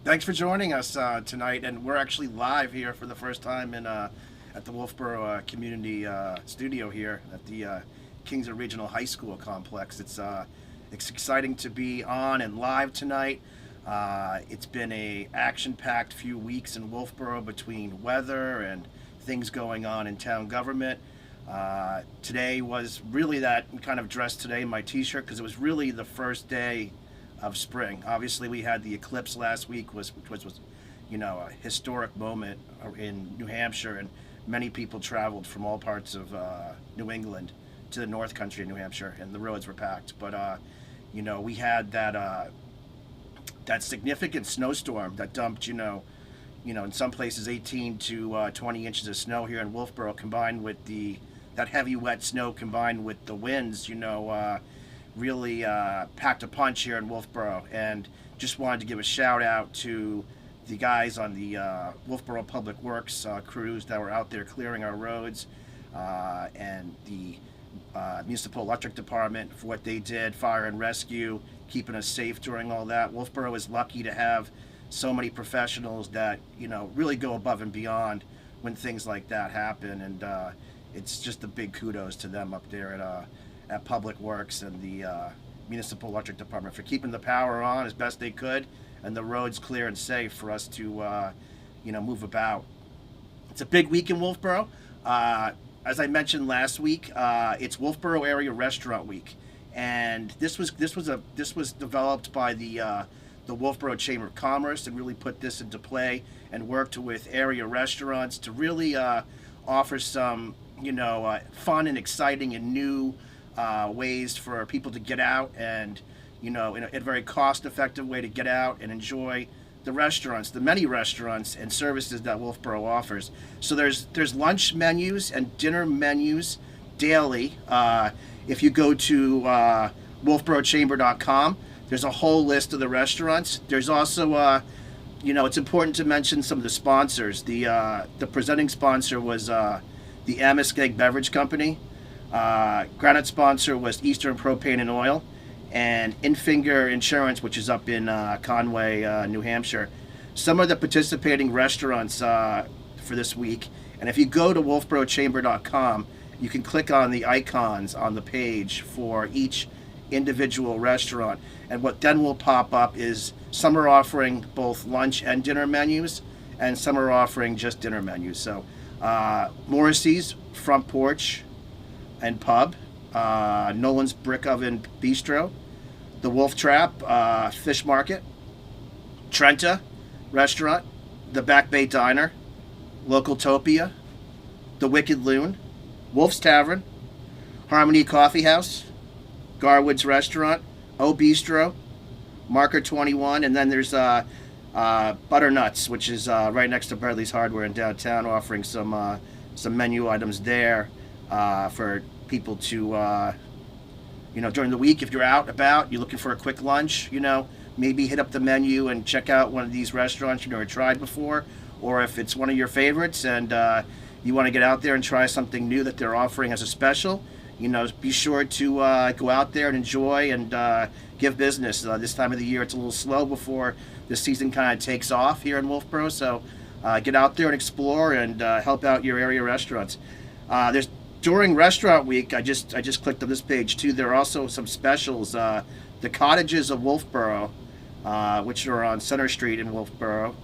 Thanks for joining us tonight, and we're actually live here for the first time at the Wolfeboro Community Studio here at the Kingston Regional High School complex. It's exciting to be on and live tonight. It's been a action-packed few weeks in Wolfeboro between weather and things going on in town government. Today was really that kind of dressed today in my t-shirt because it was really the first day of spring. Obviously, we had the eclipse last week, which was, a historic moment in New Hampshire, and many people traveled from all parts of New England to the North Country of New Hampshire, and the roads were packed. But we had that significant snowstorm that dumped, in some places 18 to 20 inches of snow here in Wolfeboro, combined with that heavy wet snow combined with the winds, really packed a punch here in Wolfeboro. And just wanted to give a shout out to the guys on the Wolfeboro Public Works crews that were out there clearing our roads, and the Municipal Electric Department for what they did, fire and rescue, keeping us safe during all that. Wolfeboro is lucky to have so many professionals that, really go above and beyond when things like that happen. And it's just a big kudos to them up there at Public Works and the Municipal Electric Department for keeping the power on as best they could and the roads clear and safe for us to, move about. It's a big week in Wolfeboro. As I mentioned last week, it's Wolfeboro Area Restaurant Week, and this was developed by the Wolfeboro Chamber of Commerce, and really put this into play and worked with area restaurants to really offer some fun and exciting and new ways for people to get out and, in a very cost-effective way to get out and enjoy the restaurants, the many restaurants and services that Wolfeboro offers. So there's lunch menus and dinner menus daily. If you go to wolfeborochamber.com, there's a whole list of the restaurants. There's also, it's important to mention some of the sponsors. The presenting sponsor was the Amoskeag Beverage Company. Granite sponsor was Eastern Propane and Oil, and Infinger Insurance, which is up in Conway, New Hampshire. Some of the participating restaurants for this week, and if you go to wolfeborochamber.com, you can click on the icons on the page for each individual restaurant, and what then will pop up is some are offering both lunch and dinner menus, and some are offering just dinner menus. So Morrissey's Front Porch and Pub, Nolan's Brick Oven Bistro, the Wolf Trap Fish Market, Trenta Restaurant, the Back Bay Diner, Local Topia, the Wicked Loon, Wolf's Tavern, Harmony Coffee House, Garwood's Restaurant, O Bistro, Marker 21, and then there's Butternuts, which is right next to Bradley's Hardware in downtown, offering some menu items there for people to, during the week, if you're out about, you're looking for a quick lunch, maybe hit up the menu and check out one of these restaurants you've never tried before, or if it's one of your favorites and you want to get out there and try something new that they're offering as a special, be sure to go out there and enjoy and give business. This time of the year, it's a little slow before the season kind of takes off here in Wolfeboro, so get out there and explore and help out your area restaurants. During Restaurant Week, I just clicked on this page too. There are also some specials. The Cottages of Wolfeboro, which are on Center Street in Wolfeboro,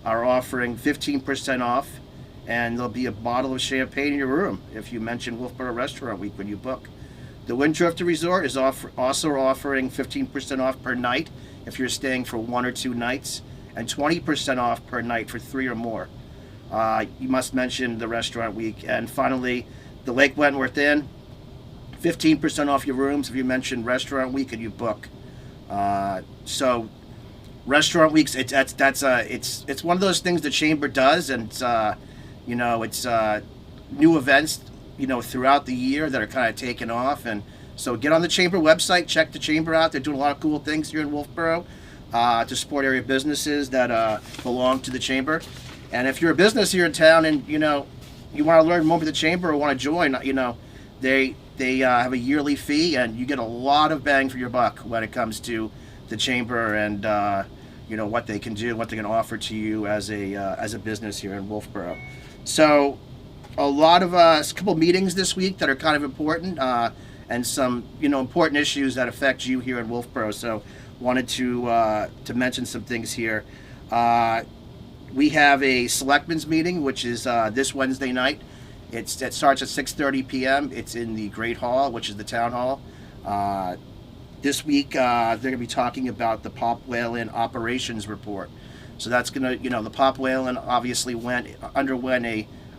are offering 15% off, and there'll be a bottle of champagne in your room if you mention Wolfeboro Restaurant Week when you book. The Windrifter Resort is also offering 15% off per night if you're staying for 1 or 2 nights, and 20% off per night for 3 or more. You must mention the Restaurant Week. And finally, the Lake Wentworth Inn, 15% off your rooms if you mention Restaurant Week and you book. So Restaurant Weeks, it's one of those things the Chamber does, and it's new events throughout the year that are kind of taking off. And so get on the Chamber website, check the Chamber out. They're doing a lot of cool things here in Wolfeboro to support area businesses that belong to the Chamber. And if you're a business here in town and you want to learn more about the Chamber or want to join, they have a yearly fee, and you get a lot of bang for your buck when it comes to the Chamber and what they can do, what they can offer to you as a business here in Wolfeboro. So a lot of a couple meetings this week that are kind of important, and some important issues that affect you here in Wolfeboro. So wanted to mention some things here. We have a selectmen's meeting, which is this Wednesday night. It starts at 6:30 p.m. It's in the Great Hall, which is the town hall. This week, they're going to be talking about the Pop Whalen operations report. So that's going to, the Pop Whalen obviously underwent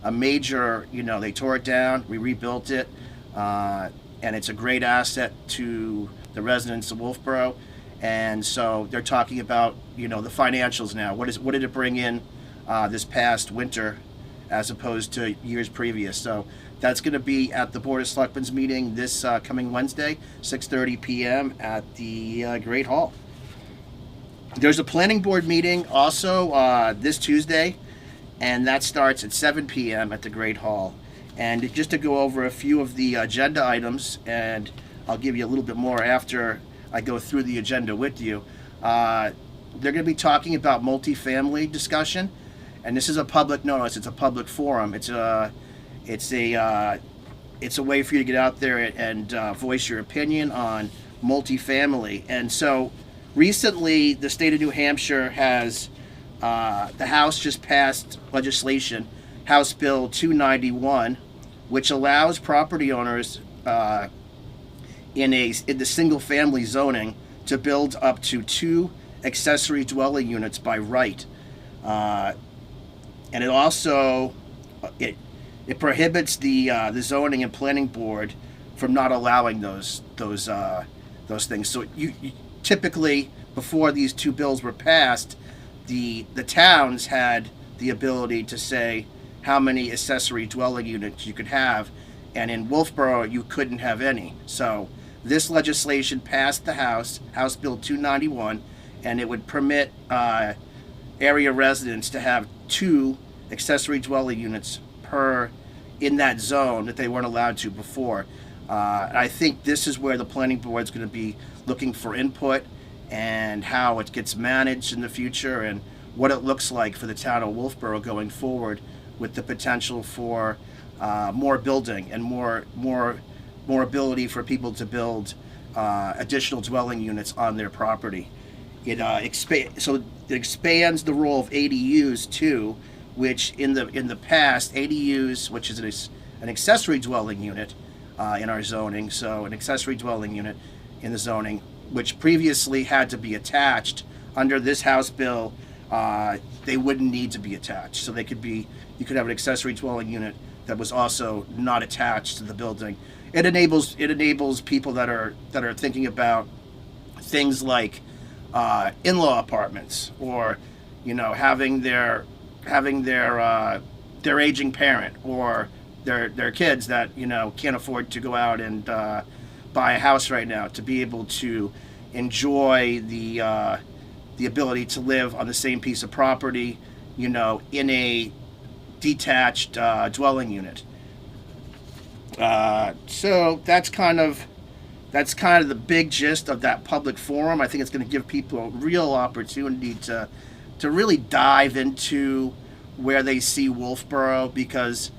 a major, they tore it down, we rebuilt it, and it's a great asset to the residents of Wolfeboro. And so they're talking about, the financials now. What did it bring in this past winter as opposed to years previous? So that's going to be at the Board of Selectmen's meeting this coming Wednesday, 6:30 p.m. at the Great Hall. There's a planning board meeting also this Tuesday, and that starts at 7 p.m. at the Great Hall. And just to go over a few of the agenda items, and I'll give you a little bit more after I go through the agenda with you. They're going to be talking about multifamily discussion, and this is a public notice. It's a public forum. It's a way for you to get out there and voice your opinion on multifamily. And so recently, the state of New Hampshire has the House just passed legislation, House Bill 291, which allows property owners in the single-family zoning to build up to 2 accessory dwelling units by right, and it also it prohibits the zoning and planning board from not allowing those things. So you typically, before these 2 bills were passed, the towns had the ability to say how many accessory dwelling units you could have, and in Wolfeboro you couldn't have any. So this legislation passed the House Bill 291, and it would permit area residents to have 2 accessory dwelling units in that zone that they weren't allowed to before. I think this is where the planning board is going to be looking for input, and how it gets managed in the future, and what it looks like for the town of Wolfeboro going forward, with the potential for more building and more ability for people to build additional dwelling units on their property. It expands the role of ADUs too, which in the past, ADUs, which is an accessory dwelling unit in our zoning, so an accessory dwelling unit in the zoning, which previously had to be attached. Under this House bill, they wouldn't need to be attached. So you could have an accessory dwelling unit that was also not attached to the building. It enables people that are thinking about things like in-law apartments, or having their aging parent, or their kids that can't afford to go out and buy a house right now, to be able to enjoy the ability to live on the same piece of property, in a detached dwelling unit. So that's kind of the big gist of that public forum. I think it's going to give people a real opportunity to really dive into where they see Wolfeboro, because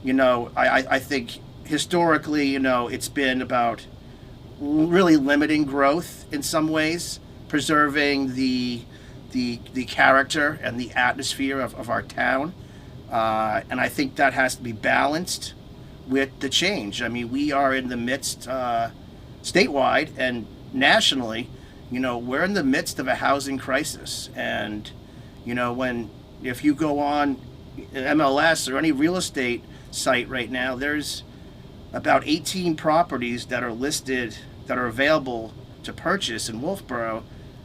I think historically, it's been about really limiting growth in some ways, preserving the character and the atmosphere of our town, and I think that has to be balanced with the change. I mean, we are in the midst, statewide and nationally, we're in the midst of a housing crisis. And, if you go on MLS or any real estate site right now, there's about 18 properties that are listed that are available to purchase in Wolfeboro,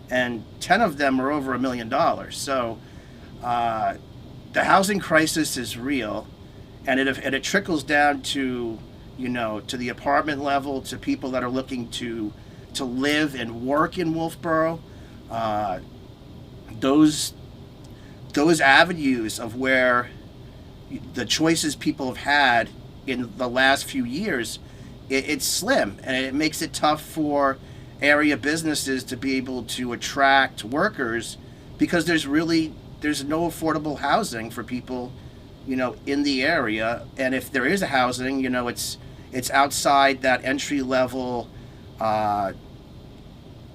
and 10 of them are over $1 million. So the housing crisis is real, and it trickles down to to the apartment level, to people that are looking to live and work in Wolfeboro. Those avenues of where the choices people have had in the last few years, it's slim, and it makes it tough for area businesses to be able to attract workers, because there's no affordable housing for people, in the area. And if there is a housing, it's outside that entry level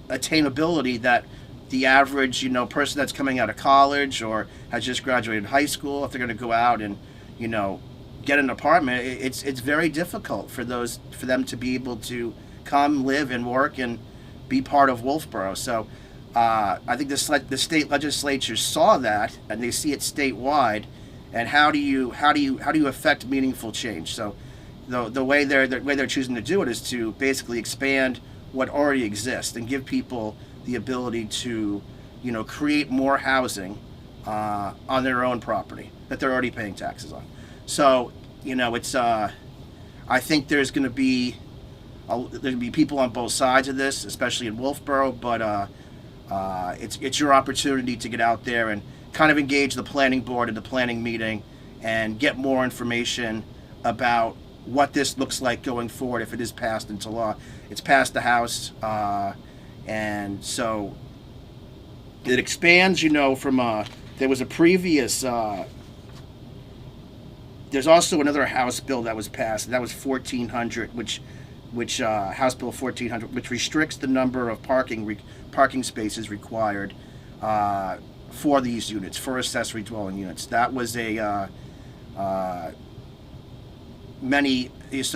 attainability that the average, person that's coming out of college or has just graduated high school, if they're going to go out and, get an apartment, it's very difficult for them to be able to come, live, and work and be part of Wolfeboro. So I think the state legislature saw that, and they see it statewide. And how do you affect meaningful change? So the way they're choosing to do it is to basically expand what already exists and give people the ability to, create more housing on their own property that they're already paying taxes on. So, it's I think there's going to be people on both sides of this, especially in Wolfeboro. But it's your opportunity to get out there and kind of engage the planning board in the planning meeting and get more information about what this looks like going forward if it is passed into law. It's passed the House, and so it expands, from there was a previous, there's also another House bill that was passed, and that was 1400, which House Bill 1400, which restricts the number of parking spaces required for these units, for accessory dwelling units. That was so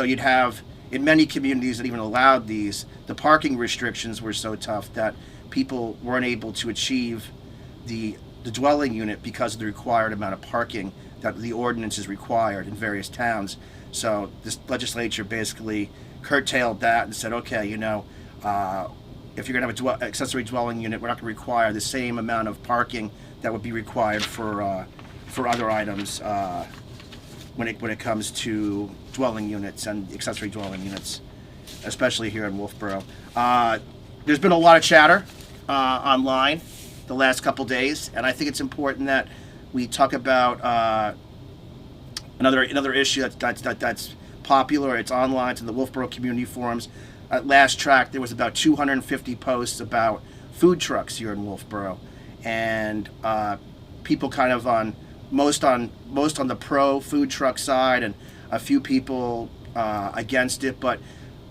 you'd have, in many communities that even allowed these, the parking restrictions were so tough that people weren't able to achieve the dwelling unit because of the required amount of parking that the ordinance is required in various towns. So this legislature basically curtailed that and said, okay, if you're going to have an accessory dwelling unit, we're not going to require the same amount of parking that would be required for other items when it comes to dwelling units and accessory dwelling units, especially here in Wolfeboro. There's been a lot of chatter online the last couple days, and I think it's important that we talk about another issue that's popular. It's online. It's in the Wolfeboro Community Forums. At last track, there was about 250 posts about food trucks here in Wolfeboro, and people kind of most on the pro food truck side, and a few people against it. But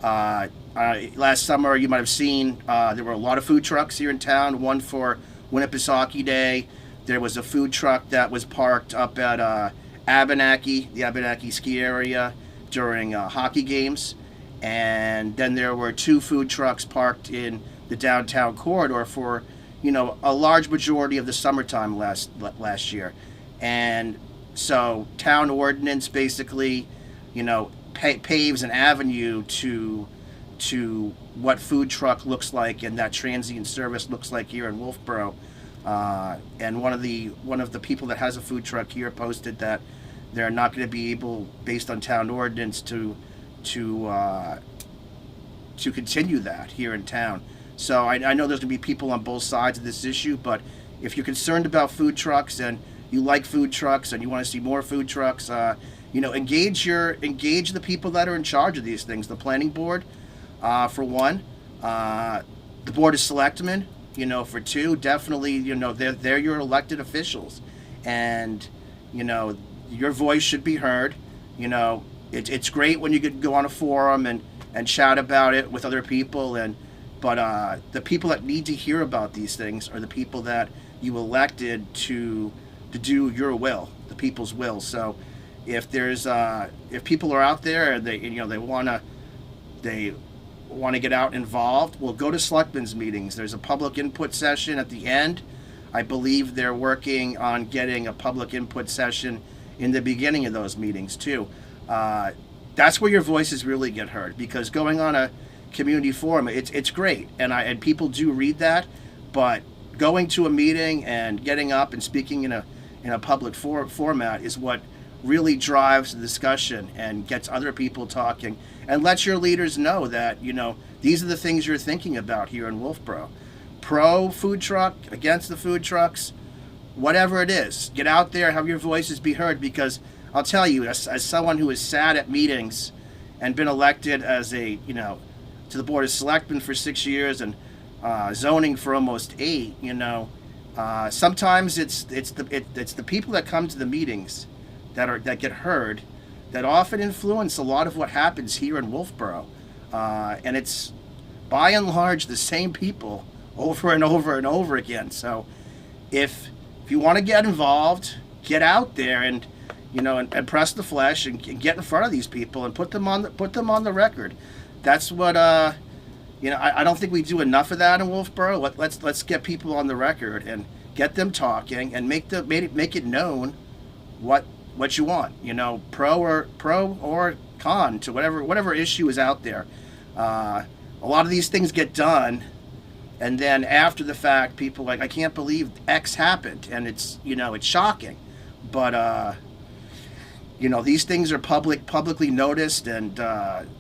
last summer, you might have seen there were a lot of food trucks here in town. One for Winnipesaukee Day. There was a food truck that was parked up at Abenaki, the Abenaki ski area, during hockey games. And then there were 2 food trucks parked in the downtown corridor for, a large majority of the summertime last year. And so town ordinance basically, paves an avenue to what food truck looks like and that transient service looks like here in Wolfeboro. And one of the people that has a food truck here posted that they're not going to be able, based on town ordinance, to continue that here in town. So I know there's going to be people on both sides of this issue, but if you're concerned about food trucks and you like food trucks and you want to see more food trucks, engage the people that are in charge of these things. The planning board, for one, the board of selectmen, for 2, definitely, they're your elected officials, and your voice should be heard. It's great when you could go on a forum and chat about it with other people, but the people that need to hear about these things are the people that you elected to do your will, the people's will. So if people are out there and they want to get out involved, well, go to selectmen's meetings. There's a public input session at the end. I believe they're working on getting a public input session in the beginning of those meetings too. That's where your voices really get heard, because going on a community forum, it's great, and people do read that, but going to a meeting and getting up and speaking in a public format is what really drives the discussion and gets other people talking and lets your leaders know that these are the things you're thinking about here in Wolfeboro. Pro food truck, against the food trucks, whatever it is, get out there, have your voices be heard, because I'll tell you, as someone who has sat at meetings and been elected as to the Board of Selectmen for 6 years and zoning for almost 8, Sometimes it's the people that come to the meetings that get heard that often influence a lot of what happens here in Wolfeboro, and it's by and large the same people over and over and over again. So if you want to get involved, get out there and and press the flesh and get in front of these people and put them on the record. That's what I don't think we do enough of that in Wolfeboro. Let's get people on the record and get them talking and make it known what you want. Pro or con to whatever issue is out there. A lot of these things get done, and then after the fact, people are like, I can't believe X happened, and it's shocking, but these things are publicly noticed, and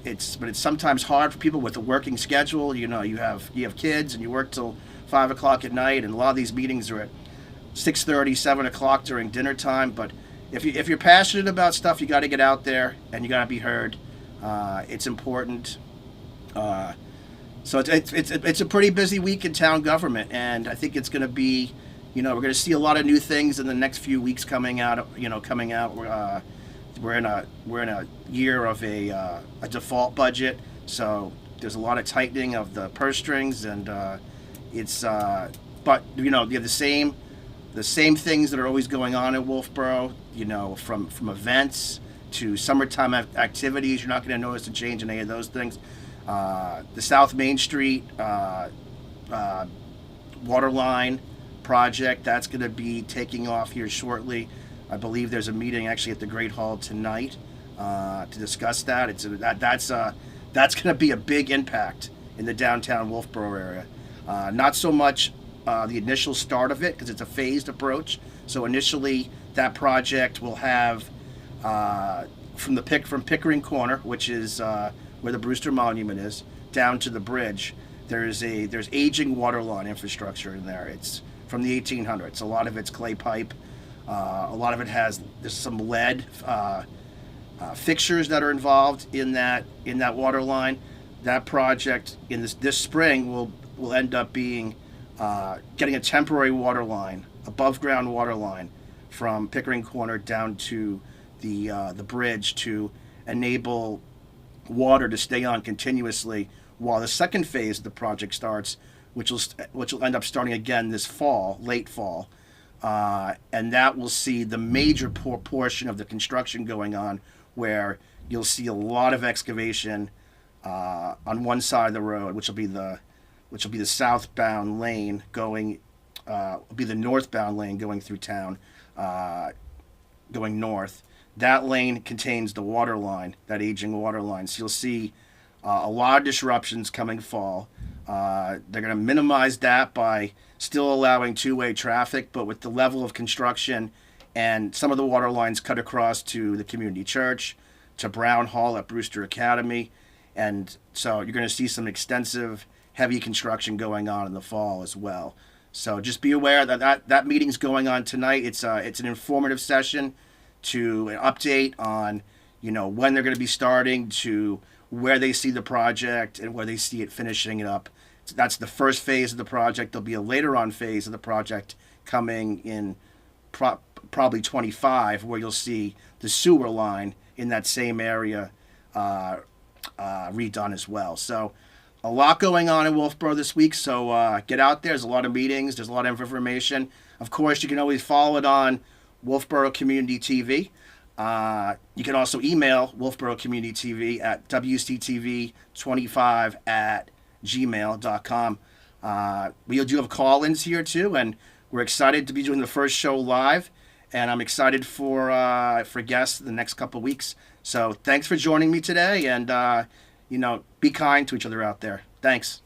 it's sometimes hard for people with a working schedule. You have kids and you work till 5 o'clock at night, and a lot of these meetings are at 6:30, 7 o'clock during dinner time. But if you're passionate about stuff, you got to get out there and you got to be heard. It's important. So it's a pretty busy week in town government, and I think it's going to be, we're going to see a lot of new things in the next few weeks coming out. We're in a year of a default budget, so there's a lot of tightening of the purse strings, and but you have the same things that are always going on in Wolfeboro. From events to summertime activities, you're not going to notice a change in any of those things. The South Main Street water line project, that's going to be taking off here shortly. I believe there's a meeting actually at the Great Hall tonight to discuss that. That's going to be a big impact in the downtown Wolfeboro area. Not so much the initial start of it, because it's a phased approach. So initially, that project will have from Pickering Corner, which is where the Brewster Monument is, down to the bridge. There's aging water line infrastructure in there. It's from the 1800s. A lot of it's clay pipe. A lot of it there's some lead fixtures that are involved in that water line. That project in this spring will end up being getting a temporary water line, above ground water line, from Pickering Corner down to the bridge to enable water to stay on continuously while the second phase of the project starts, which will end up starting again this fall, late fall. And that will see the major portion of the construction going on, where you'll see a lot of excavation on one side of the road, which will be the southbound lane going, will be the northbound lane going through town, going north. That lane contains the water line, that aging water line. So you'll see a lot of disruptions coming fall. They're going to minimize that by still allowing two-way traffic, but with the level of construction and some of the water lines cut across to the community church, to Brown Hall at Brewster Academy. And so you're going to see some extensive, heavy construction going on in the fall as well. So just be aware that meeting's going on tonight. It's an informative session to an update on, when they're going to be starting, to where they see the project and where they see it finishing it up. So that's the first phase of the project. There'll be a later on phase of the project coming in probably 25, where you'll see the sewer line in that same area redone as well. So a lot going on in Wolfeboro this week, so get out there. There's a lot of meetings. There's a lot of information. Of course, you can always follow it on Wolfeboro Community TV. You can also email Wolfeboro Community TV at wctv25@gmail.com. We do have call-ins here too, and we're excited to be doing the first show live, and I'm excited for guests the next couple weeks. So thanks for joining me today, and be kind to each other out there. Thanks.